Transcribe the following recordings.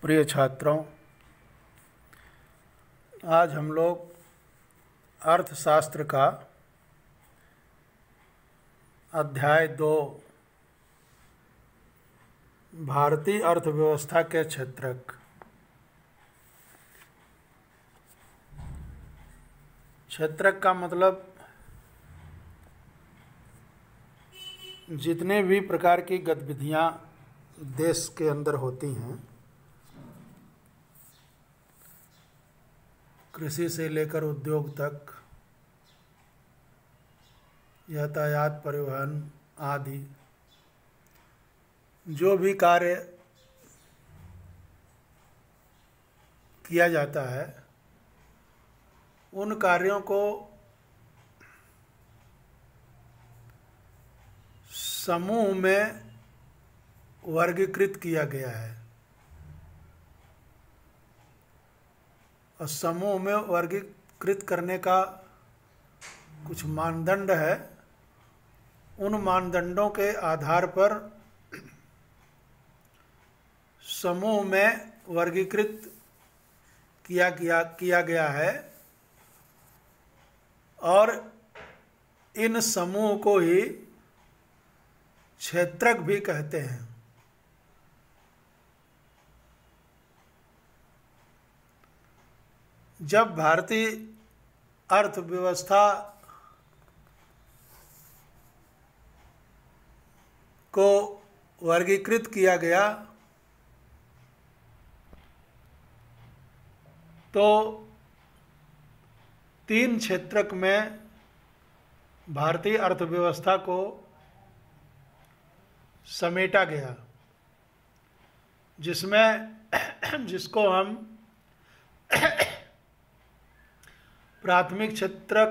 प्रिय छात्रों, आज हम लोग अर्थशास्त्र का अध्याय 2 भारतीय अर्थव्यवस्था के क्षेत्रक। क्षेत्रक का मतलब जितने भी प्रकार की गतिविधियां देश के अंदर होती हैं, कृषि से लेकर उद्योग तक, यातायात, परिवहन आदि, जो भी कार्य किया जाता है, उन कार्यों को समूह में वर्गीकृत किया गया है और समूह में वर्गीकृत करने का कुछ मानदंड है। उन मानदंडों के आधार पर समूह में वर्गीकृत किया गया है और इन समूह को ही क्षेत्रक भी कहते हैं। जब भारतीय अर्थव्यवस्था को वर्गीकृत किया गया तो 3 क्षेत्रक में भारतीय अर्थव्यवस्था को समेटा गया, जिसको हम प्राथमिक क्षेत्रक,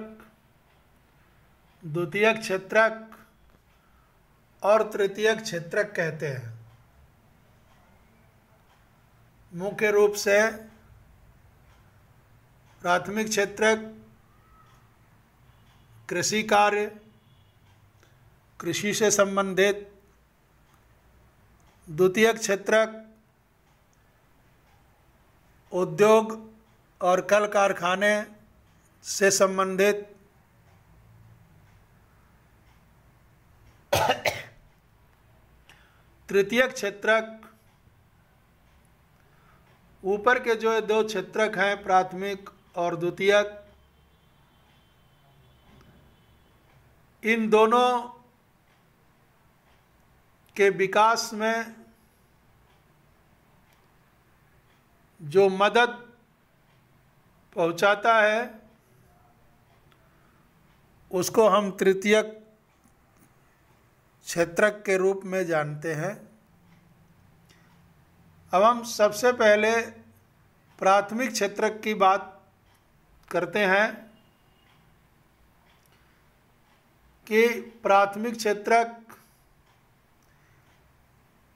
द्वितीयक क्षेत्रक और तृतीयक क्षेत्रक कहते हैं। मुख्य रूप से प्राथमिक क्षेत्रक कृषि कार्य, कृषि से संबंधित, द्वितीयक क्षेत्रक उद्योग और कल कारखाने से संबंधित, तृतीयक क्षेत्रक ऊपर के जो 2 क्षेत्रक हैं, प्राथमिक और द्वितीयक, इन दोनों के विकास में जो मदद पहुंचाता है उसको हम तृतीयक क्षेत्रक के रूप में जानते हैं। अब हम सबसे पहले प्राथमिक क्षेत्रक की बात करते हैं कि प्राथमिक क्षेत्रक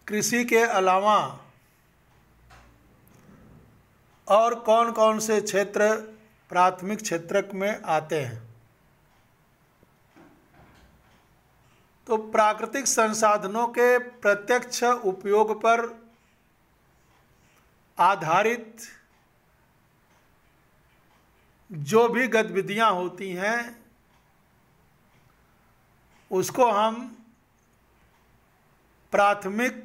कृषि के अलावा और कौन कौन से क्षेत्र प्राथमिक क्षेत्रक में आते हैं। तो प्राकृतिक संसाधनों के प्रत्यक्ष उपयोग पर आधारित जो भी गतिविधियां होती हैं उसको हम प्राथमिक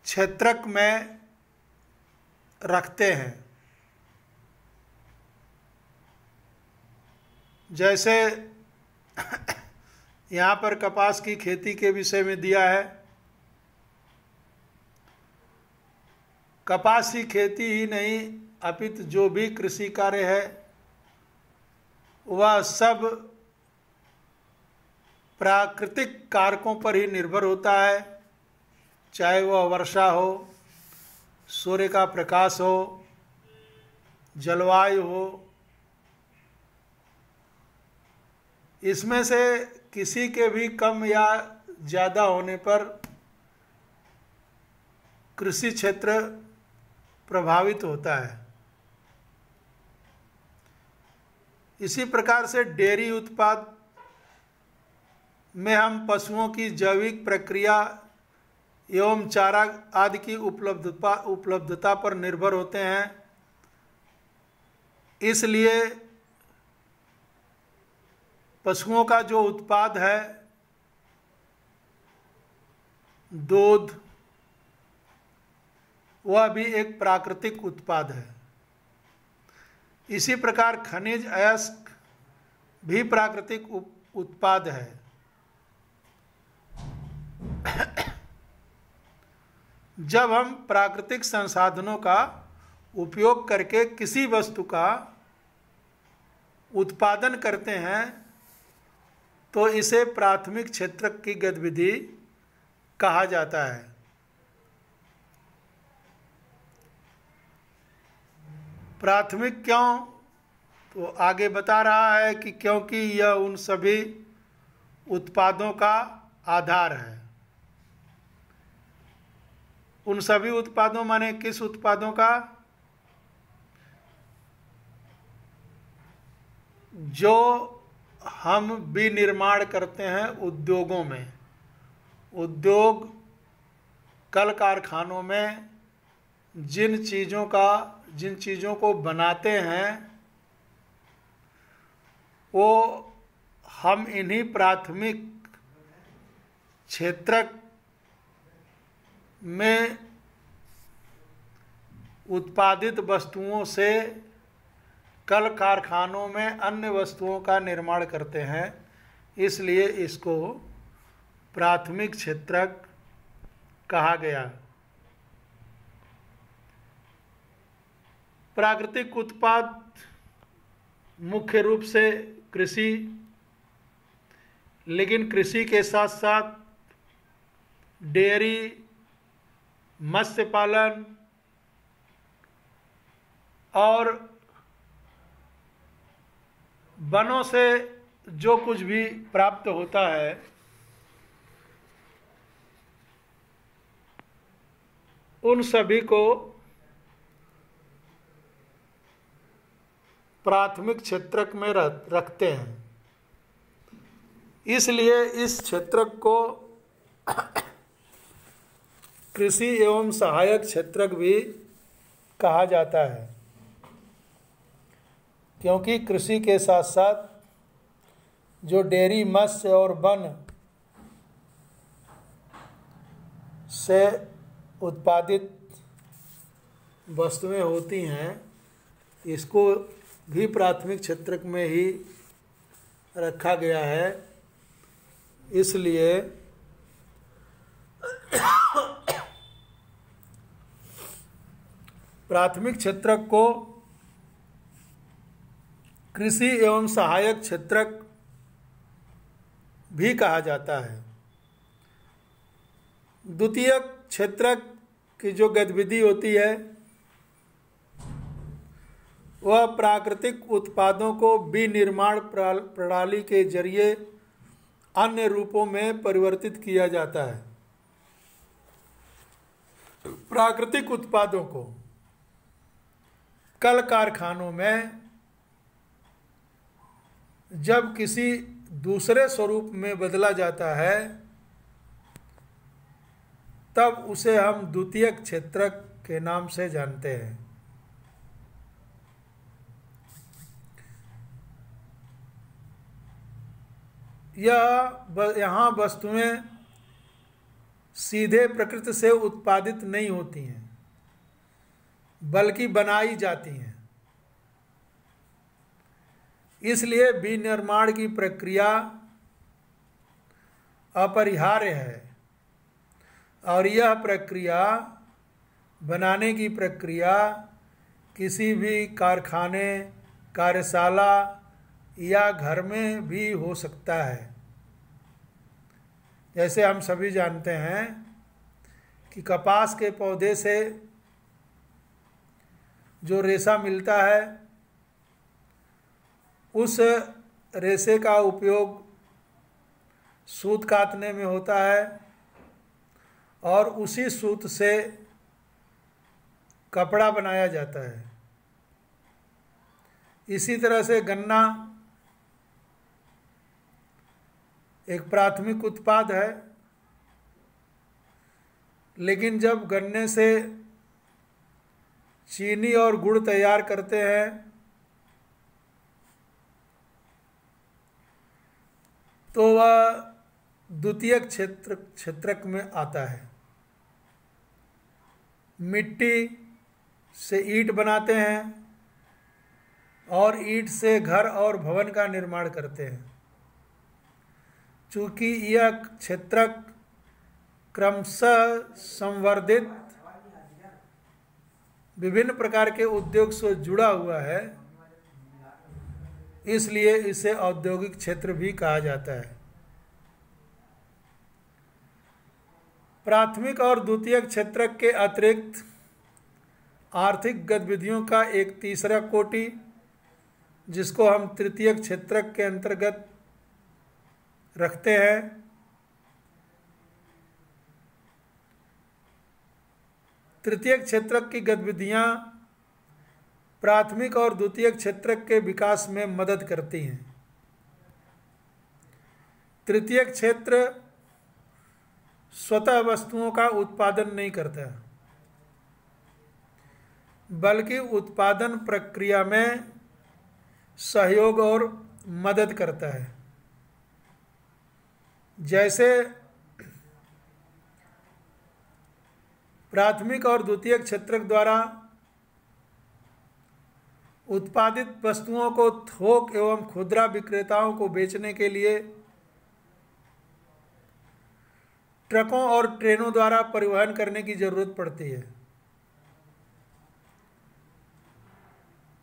क्षेत्रक में रखते हैं। जैसे यहाँ पर कपास की खेती के विषय में दिया है। कपास की खेती ही नहीं अपितु जो भी कृषि कार्य है वह सब प्राकृतिक कारकों पर ही निर्भर होता है, चाहे वह वर्षा हो, सूर्य का प्रकाश हो, जलवायु हो। इसमें से किसी के भी कम या ज़्यादा होने पर कृषि क्षेत्र प्रभावित होता है। इसी प्रकार से डेयरी उत्पाद में हम पशुओं की जैविक प्रक्रिया एवं चारा आदि की उपलब्धता पर निर्भर होते हैं। इसलिए पशुओं का जो उत्पाद है, दूध, वह भी एक प्राकृतिक उत्पाद है। इसी प्रकार खनिज अयस्क भी प्राकृतिक उत्पाद है। जब हम प्राकृतिक संसाधनों का उपयोग करके किसी वस्तु का उत्पादन करते हैं तो इसे प्राथमिक क्षेत्र की गतिविधि कहा जाता है। प्राथमिक क्यों? तो आगे बता रहा है कि क्योंकि यह उन सभी उत्पादों का आधार है। उन सभी उत्पादों माने किस उत्पादों का? जो हम विनिर्माण करते हैं उद्योगों में। उद्योग कल कारखानों में जिन चीज़ों को बनाते हैं वो हम इन्हीं प्राथमिक क्षेत्रक में उत्पादित वस्तुओं से कल कारखानों में अन्य वस्तुओं का निर्माण करते हैं। इसलिए इसको प्राथमिक क्षेत्रक कहा गया। प्राकृतिक उत्पाद मुख्य रूप से कृषि, लेकिन कृषि के साथ साथ डेयरी, मत्स्य पालन और वनों से जो कुछ भी प्राप्त होता है उन सभी को प्राथमिक क्षेत्रक में रखते हैं। इसलिए इस क्षेत्रक को कृषि एवं सहायक क्षेत्रक भी कहा जाता है, क्योंकि कृषि के साथ साथ जो डेयरी, मत्स्य और वन से उत्पादित वस्तुएं होती हैं, इसको भी प्राथमिक क्षेत्रक में ही रखा गया है। इसलिए प्राथमिक क्षेत्रक को कृषि एवं सहायक क्षेत्रक भी कहा जाता है। द्वितीयक क्षेत्रक की जो गतिविधि होती है वह प्राकृतिक उत्पादों को विनिर्माण प्रणाली के जरिए अन्य रूपों में परिवर्तित किया जाता है। प्राकृतिक उत्पादों को कल कारखानों में जब किसी दूसरे स्वरूप में बदला जाता है तब उसे हम द्वितीयक क्षेत्रक के नाम से जानते हैं। यहाँ वस्तुएं सीधे प्रकृति से उत्पादित नहीं होती हैं बल्कि बनाई जाती हैं। इसलिए विनिर्माण की प्रक्रिया अपरिहार्य है और यह प्रक्रिया, बनाने की प्रक्रिया किसी भी कारखाने, कार्यशाला या घर में भी हो सकता है। जैसे हम सभी जानते हैं कि कपास के पौधे से जो रेशा मिलता है उस रेशे का उपयोग सूत काटने में होता है और उसी सूत से कपड़ा बनाया जाता है। इसी तरह से गन्ना एक प्राथमिक उत्पाद है। लेकिन जब गन्ने से चीनी और गुड़ तैयार करते हैं तो वह द्वितीयक क्षेत्रक में आता है। मिट्टी से ईंट बनाते हैं और ईंट से घर और भवन का निर्माण करते हैं। चूँकि यह क्षेत्रक क्रमशः संवर्धित विभिन्न प्रकार के उद्योग से जुड़ा हुआ है, इसलिए इसे औद्योगिक क्षेत्र भी कहा जाता है। प्राथमिक और द्वितीयक क्षेत्रक के अतिरिक्त आर्थिक गतिविधियों का एक तीसरा कोटि, जिसको हम तृतीयक क्षेत्रक के अंतर्गत रखते हैं, तृतीयक क्षेत्रक की गतिविधियां प्राथमिक और द्वितीयक क्षेत्रक के विकास में मदद करती हैं। तृतीयक क्षेत्र स्वतः वस्तुओं का उत्पादन नहीं करता, बल्कि उत्पादन प्रक्रिया में सहयोग और मदद करता है। जैसे प्राथमिक और द्वितीयक क्षेत्रक द्वारा उत्पादित वस्तुओं को थोक एवं खुदरा विक्रेताओं को बेचने के लिए ट्रकों और ट्रेनों द्वारा परिवहन करने की जरूरत पड़ती है।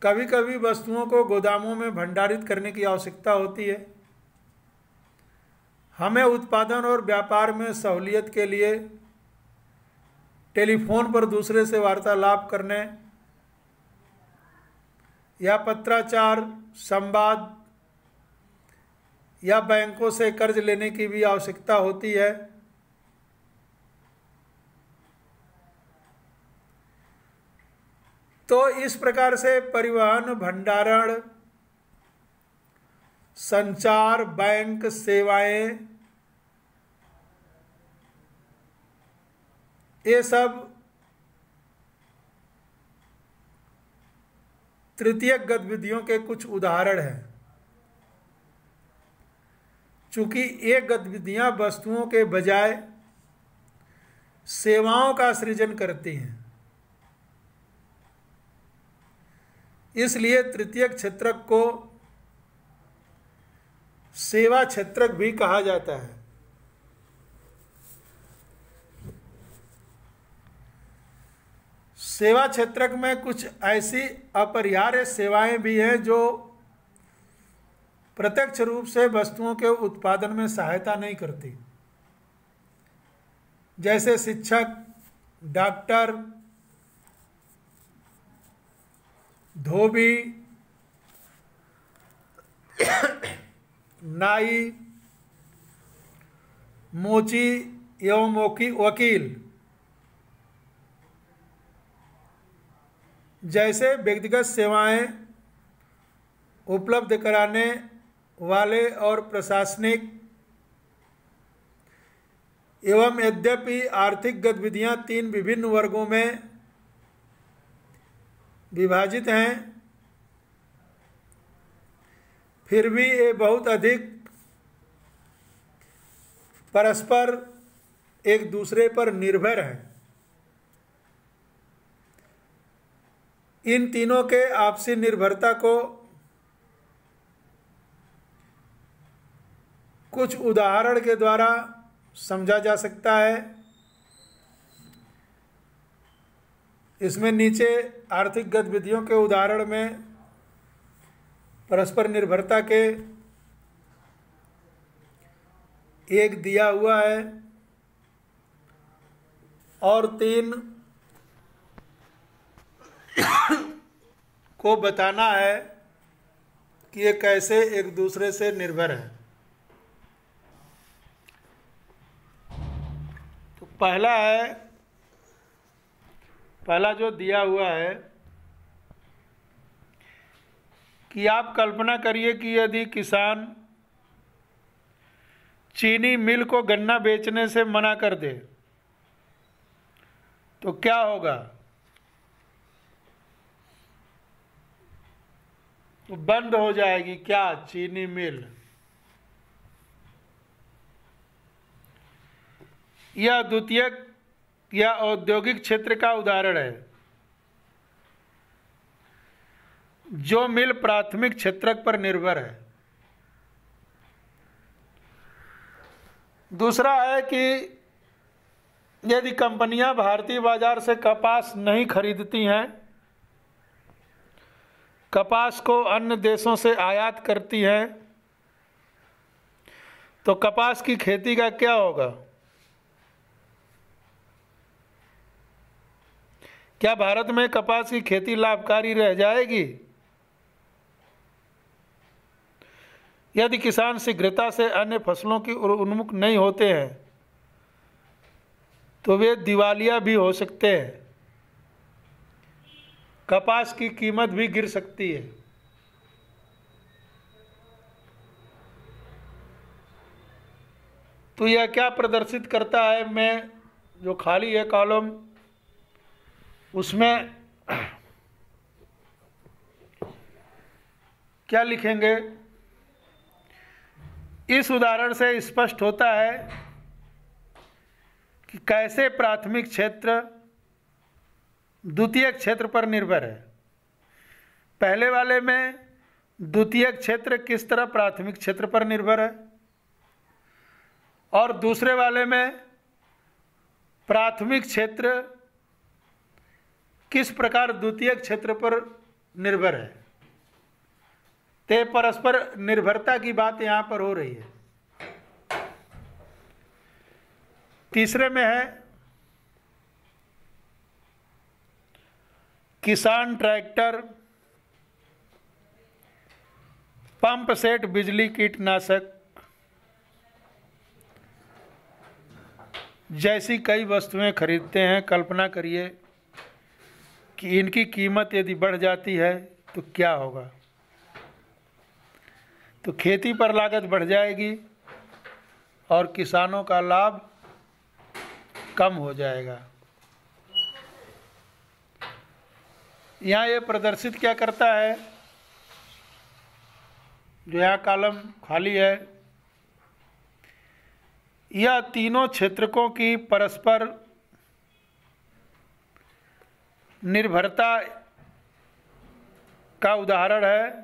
कभी कभी वस्तुओं को गोदामों में भंडारित करने की आवश्यकता होती है। हमें उत्पादन और व्यापार में सहूलियत के लिए टेलीफोन पर दूसरे से वार्तालाप करने या पत्राचार, संवाद या बैंकों से कर्ज लेने की भी आवश्यकता होती है। तो इस प्रकार से परिवहन, भंडारण, संचार, बैंक सेवाएं, ये सब तृतीयक गतिविधियों के कुछ उदाहरण हैं। चूंकि ये गतिविधियां वस्तुओं के बजाय सेवाओं का सृजन करती हैं, इसलिए तृतीयक क्षेत्रक को सेवा क्षेत्रक भी कहा जाता है। सेवा क्षेत्रक में कुछ ऐसी अपरिहार्य सेवाएं भी हैं जो प्रत्यक्ष रूप से वस्तुओं के उत्पादन में सहायता नहीं करती, जैसे शिक्षक, डॉक्टर, धोबी, नाई, मोची एवं वकील जैसे व्यक्तिगत सेवाएं उपलब्ध कराने वाले और प्रशासनिक एवं यद्यपि आर्थिक गतिविधियां तीन विभिन्न वर्गों में विभाजित हैं, फिर भी ये बहुत अधिक परस्पर एक दूसरे पर निर्भर हैं। इन तीनों के आपसी निर्भरता को कुछ उदाहरण के द्वारा समझा जा सकता है। इसमें नीचे आर्थिक गतिविधियों के उदाहरण में परस्पर निर्भरता के एक दिया हुआ है और तीन को बताना है कि ये कैसे एक दूसरे से निर्भर है। तो पहला जो दिया हुआ है कि आप कल्पना करिए कि यदि किसान चीनी मिल को गन्ना बेचने से मना कर दे तो क्या होगा? तो बंद हो जाएगी क्या? चीनी मिल। यह द्वितीयक या औद्योगिक क्षेत्र का उदाहरण है जो मिल प्राथमिक क्षेत्रक पर निर्भर है। दूसरा है कि यदि कंपनियां भारतीय बाजार से कपास नहीं खरीदती हैं, कपास को अन्य देशों से आयात करती हैं, तो कपास की खेती का क्या होगा? क्या भारत में कपास की खेती लाभकारी रह जाएगी? यदि किसान शीघ्रता से अन्य फसलों की ओर उन्मुख नहीं होते हैं तो वे दिवालिया भी हो सकते हैं। कपास की कीमत भी गिर सकती है। तो यह क्या प्रदर्शित करता है? मैं जो खाली है कॉलम उसमें क्या लिखेंगे? इस उदाहरण से स्पष्ट होता है कि कैसे प्राथमिक क्षेत्र द्वितीयक क्षेत्र पर निर्भर है। पहले वाले में द्वितीयक क्षेत्र किस तरह प्राथमिक क्षेत्र पर निर्भर है, और दूसरे वाले में प्राथमिक क्षेत्र किस प्रकार द्वितीयक क्षेत्र पर निर्भर है। ते परस्पर निर्भरता की बात यहां पर हो रही है। तीसरे में है किसान ट्रैक्टर, पंप सेट, बिजली, कीटनाशक जैसी कई वस्तुएं खरीदते हैं। कल्पना करिए कि इनकी कीमत यदि बढ़ जाती है तो क्या होगा? तो खेती पर लागत बढ़ जाएगी और किसानों का लाभ कम हो जाएगा। यहाँ ये प्रदर्शित क्या करता है? जो यहाँ कॉलम खाली है, यह तीनों क्षेत्रकों की परस्पर निर्भरता का उदाहरण है।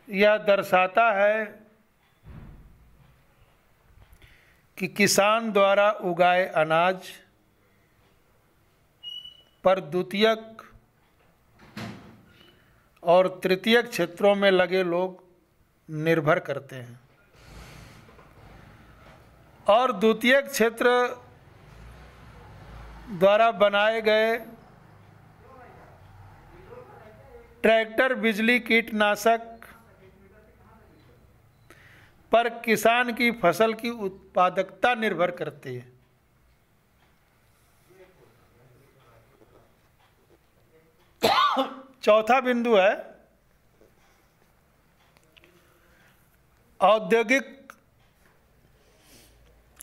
यह दर्शाता है कि किसान द्वारा उगाए अनाज पर द्वितीयक और तृतीयक क्षेत्रों में लगे लोग निर्भर करते हैं, और द्वितीयक क्षेत्र द्वारा बनाए गए ट्रैक्टर, बिजली, कीटनाशक पर किसान की फसल की उत्पादकता निर्भर करती है। चौथा बिंदु है औद्योगिक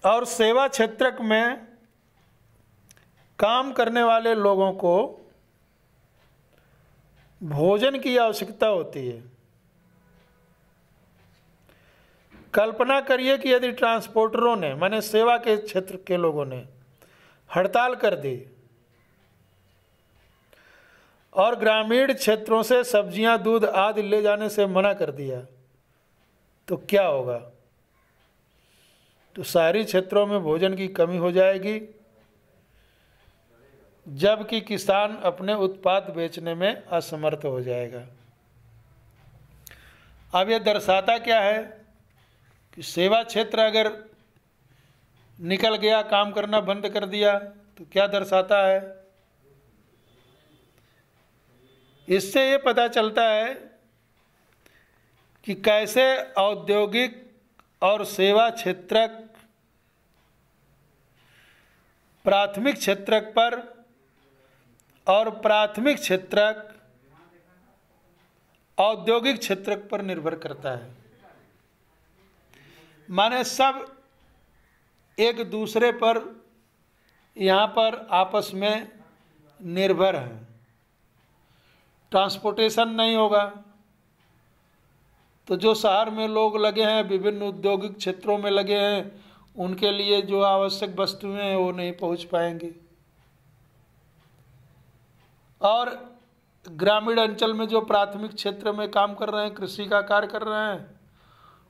और सेवा क्षेत्र में काम करने वाले लोगों को भोजन की आवश्यकता होती है। कल्पना करिए कि यदि ट्रांसपोर्टरों ने, माने सेवा के क्षेत्र के लोगों ने हड़ताल कर दी और ग्रामीण क्षेत्रों से सब्जियां, दूध आदि ले जाने से मना कर दिया, तो क्या होगा? तो शहरी क्षेत्रों में भोजन की कमी हो जाएगी, जबकि किसान अपने उत्पाद बेचने में असमर्थ हो जाएगा। अब यह दर्शाता क्या है कि सेवा क्षेत्र अगर निकल गया, काम करना बंद कर दिया, तो क्या दर्शाता है? इससे ये पता चलता है कि कैसे औद्योगिक और सेवा क्षेत्रक प्राथमिक क्षेत्रक पर और प्राथमिक क्षेत्रक औद्योगिक क्षेत्रक पर निर्भर करता है। माने सब एक दूसरे पर यहाँ पर आपस में निर्भर हैं। ट्रांसपोर्टेशन नहीं होगा तो जो शहर में लोग लगे हैं, विभिन्न औद्योगिक क्षेत्रों में लगे हैं, उनके लिए जो आवश्यक वस्तुएं हैं वो नहीं पहुंच पाएंगी। और ग्रामीण अंचल में जो प्राथमिक क्षेत्र में काम कर रहे हैं, कृषि का कार्य कर रहे हैं,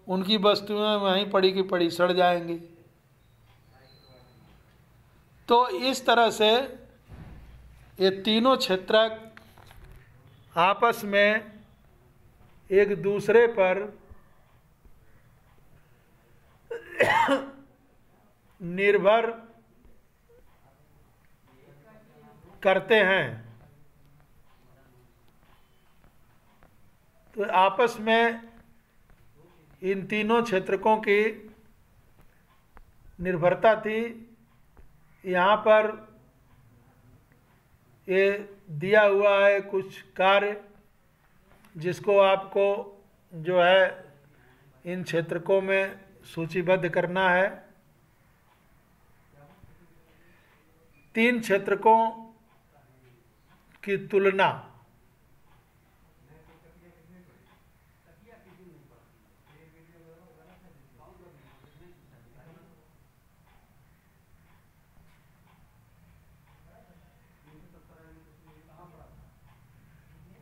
उनकी वस्तुएं वहीं पड़ी की पड़ी सड़ जाएंगी। तो इस तरह से ये तीनों क्षेत्र आपस में एक दूसरे पर निर्भर करते हैं। तो आपस में इन तीनों क्षेत्रकों की निर्भरता थी। यहाँ पर ये दिया हुआ है कुछ कार्य जिसको आपको जो है इन क्षेत्रकों में सूचीबद्ध करना है। 3 क्षेत्रकों की तुलना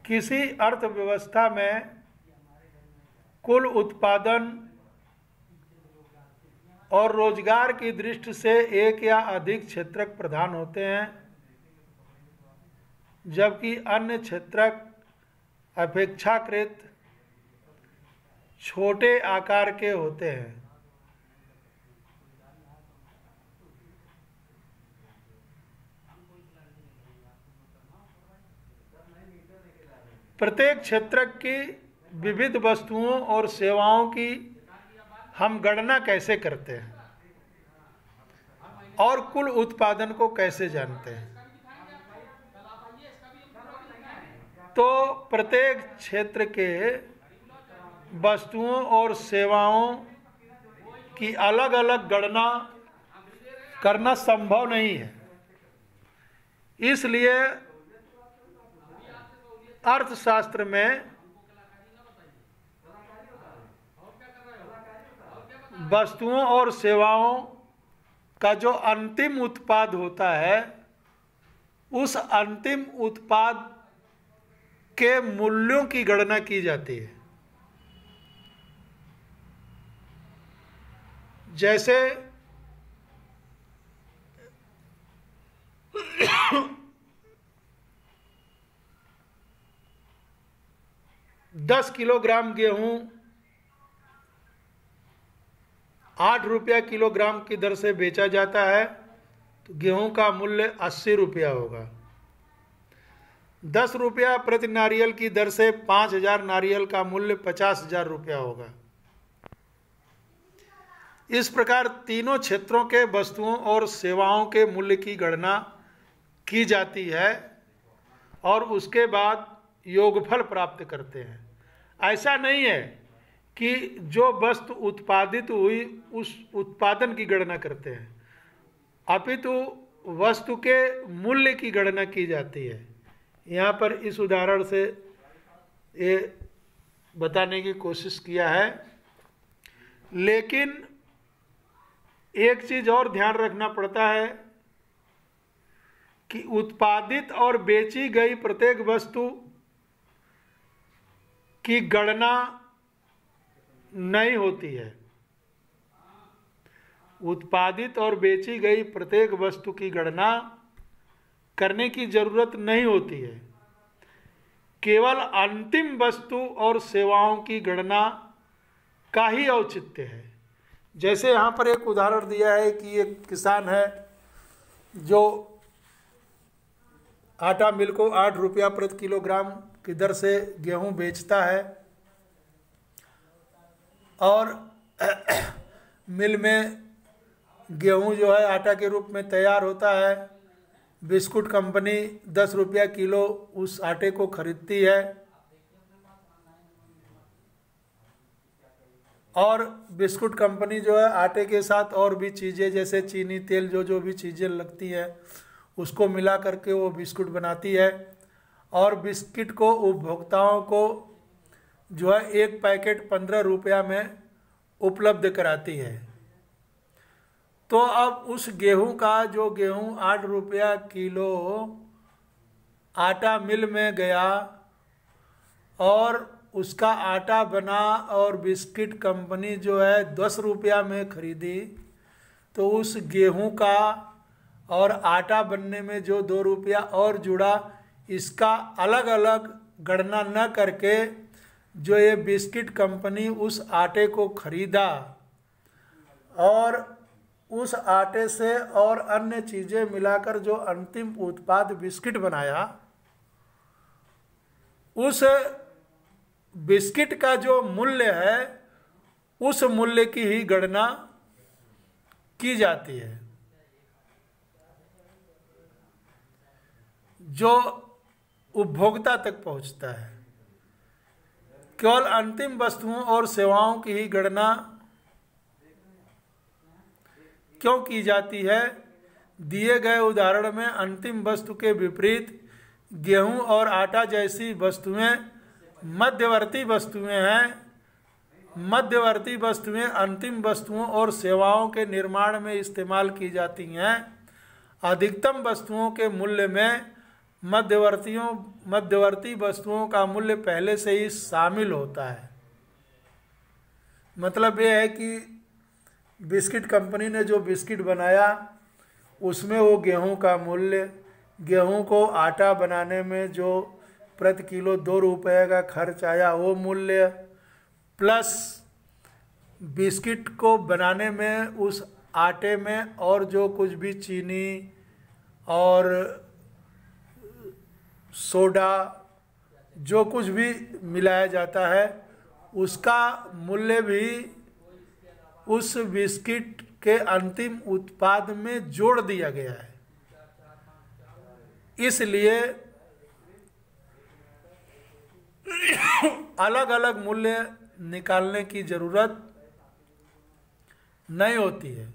किसी अर्थव्यवस्था में कुल उत्पादन और रोजगार की दृष्टि से एक या अधिक क्षेत्रक प्रधान होते हैं, जबकि अन्य क्षेत्रक अपेक्षाकृत छोटे आकार के होते हैं। प्रत्येक क्षेत्रक की विविध वस्तुओं और सेवाओं की हम गणना कैसे करते हैं और कुल उत्पादन को कैसे जानते हैं? तो प्रत्येक क्षेत्र के वस्तुओं और सेवाओं की अलग अलग गणना करना संभव नहीं है। इसलिए अर्थशास्त्र में वस्तुओं और सेवाओं का जो अंतिम उत्पाद होता है, उस अंतिम उत्पाद के मूल्यों की गणना की जाती है। जैसे 10 किलोग्राम गेहूं 8 रुपया किलोग्राम की दर से बेचा जाता है तो गेहूं का मूल्य 80 रुपया होगा। 10 रुपया प्रति नारियल की दर से 5000 नारियल का मूल्य 50,000 रुपया होगा। इस प्रकार तीनों क्षेत्रों के वस्तुओं और सेवाओं के मूल्य की गणना की जाती है और उसके बाद योगफल प्राप्त करते हैं। ऐसा नहीं है कि जो वस्तु उत्पादित हुई उस उत्पादन की गणना करते हैं, अपितु वस्तु के मूल्य की गणना की जाती है। यहाँ पर इस उदाहरण से ये बताने की कोशिश किया है। लेकिन एक चीज़ और ध्यान रखना पड़ता है कि उत्पादित और बेची गई प्रत्येक वस्तु की गणना नहीं होती है। उत्पादित और बेची गई प्रत्येक वस्तु की गणना करने की जरूरत नहीं होती है। केवल अंतिम वस्तु और सेवाओं की गणना का ही औचित्य है। जैसे यहाँ पर एक उदाहरण दिया है कि एक किसान है जो आटा मिल को 8 रुपया प्रति किलोग्राम की दर से गेहूं बेचता है और मिल में गेहूं जो है आटा के रूप में तैयार होता है। बिस्कुट कंपनी 10 रुपया किलो उस आटे को खरीदती है और बिस्कुट कंपनी जो है आटे के साथ और भी चीज़ें जैसे चीनी, तेल, जो जो भी चीज़ें लगती हैं उसको मिला करके वो बिस्कुट बनाती है और बिस्किट को उपभोक्ताओं को जो है एक पैकेट 15 रुपया में उपलब्ध कराती है। तो अब उस गेहूं का जो गेहूं 8 रुपया किलो आटा मिल में गया और उसका आटा बना और बिस्किट कंपनी जो है 10 रुपया में खरीदी, तो उस गेहूं का और आटा बनने में जो 2 रुपया और जुड़ा, इसका अलग अलग गणना न करके जो ये बिस्किट कंपनी उस आटे को खरीदा और उस आटे से और अन्य चीज़ें मिलाकर जो अंतिम उत्पाद बिस्किट बनाया, उस बिस्किट का जो मूल्य है उस मूल्य की ही गणना की जाती है जो उपभोक्ता तक पहुंचता है। केवल अंतिम वस्तुओं और सेवाओं की ही गणना क्यों की जाती है? दिए गए उदाहरण में अंतिम वस्तु के विपरीत गेहूं और आटा जैसी वस्तुएं मध्यवर्ती वस्तुएं हैं। मध्यवर्ती वस्तुएं अंतिम वस्तुओं और सेवाओं के निर्माण में इस्तेमाल की जाती हैं। अधिकतम वस्तुओं के मूल्य में मध्यवर्ती वस्तुओं का मूल्य पहले से ही शामिल होता है। मतलब ये है कि बिस्किट कंपनी ने जो बिस्किट बनाया उसमें वो गेहूं का मूल्य, गेहूं को आटा बनाने में जो प्रति किलो 2 रुपये का खर्च आया वो मूल्य, प्लस बिस्किट को बनाने में उस आटे में और जो कुछ भी चीनी और सोडा जो कुछ भी मिलाया जाता है उसका मूल्य भी उस बिस्किट के अंतिम उत्पाद में जोड़ दिया गया है। इसलिए अलग अलग मूल्य निकालने की जरूरत नहीं होती है।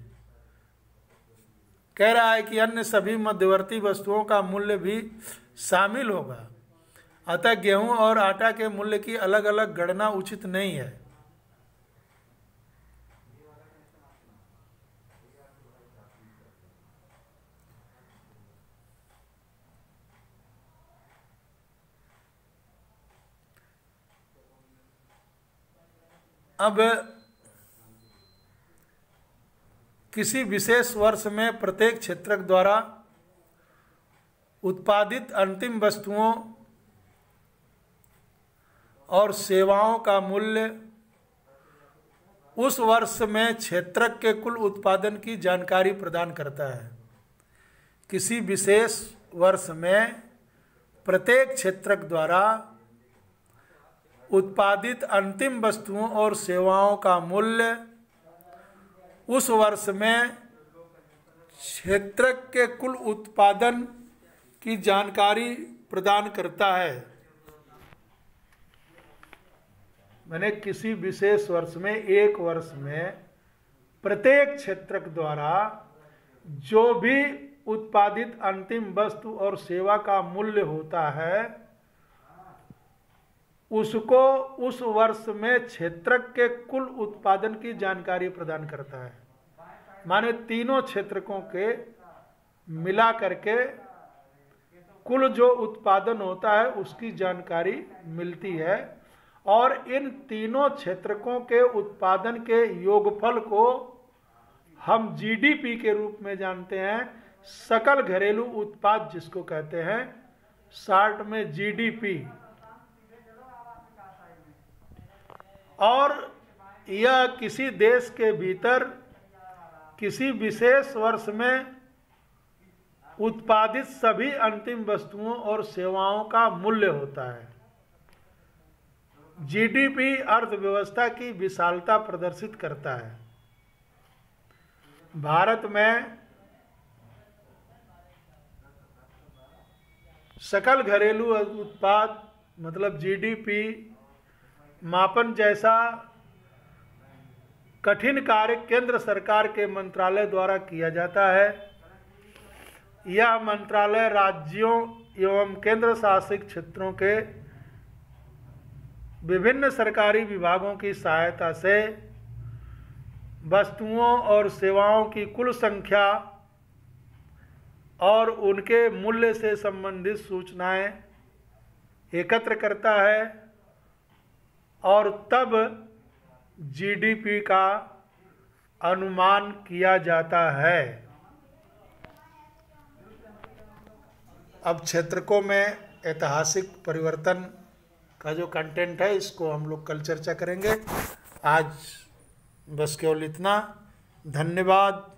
कह रहा है कि अन्य सभी मध्यवर्ती वस्तुओं का मूल्य भी शामिल होगा, अतः गेहूं और आटा के मूल्य की अलग अलग गणना उचित नहीं है। अब किसी विशेष वर्ष में प्रत्येक क्षेत्रक द्वारा उत्पादित अंतिम वस्तुओं और सेवाओं का मूल्य उस वर्ष में क्षेत्रक के कुल उत्पादन की जानकारी प्रदान करता है। किसी विशेष वर्ष में प्रत्येक क्षेत्रक द्वारा उत्पादित अंतिम वस्तुओं और सेवाओं का मूल्य उस वर्ष में क्षेत्रक के कुल उत्पादन की जानकारी प्रदान करता है। मैंने किसी विशेष वर्ष में, एक वर्ष में प्रत्येक क्षेत्रक द्वारा जो भी उत्पादित अंतिम वस्तु और सेवा का मूल्य होता है उसको उस वर्ष में क्षेत्रक के कुल उत्पादन की जानकारी प्रदान करता है। माने तीनों क्षेत्रकों के मिला करके कुल जो उत्पादन होता है उसकी जानकारी मिलती है और इन तीनों क्षेत्रकों के उत्पादन के योगफल को हम जीडीपी के रूप में जानते हैं। सकल घरेलू उत्पाद जिसको कहते हैं, शॉर्ट में जीडीपी। और यह किसी देश के भीतर किसी विशेष वर्ष में उत्पादित सभी अंतिम वस्तुओं और सेवाओं का मूल्य होता है। जीडीपी अर्थव्यवस्था की विशालता प्रदर्शित करता है। भारत में सकल घरेलू उत्पाद मतलब जीडीपी मापन जैसा कठिन कार्य केंद्र सरकार के मंत्रालय द्वारा किया जाता है। यह मंत्रालय राज्यों एवं केंद्र शासित क्षेत्रों के विभिन्न सरकारी विभागों की सहायता से वस्तुओं और सेवाओं की कुल संख्या और उनके मूल्य से संबंधित सूचनाएं एकत्र करता है और तब जीडीपी का अनुमान किया जाता है। अब क्षेत्रकों में ऐतिहासिक परिवर्तन का जो कंटेंट है इसको हम लोग कल चर्चा करेंगे। आज बस केवल इतना। धन्यवाद।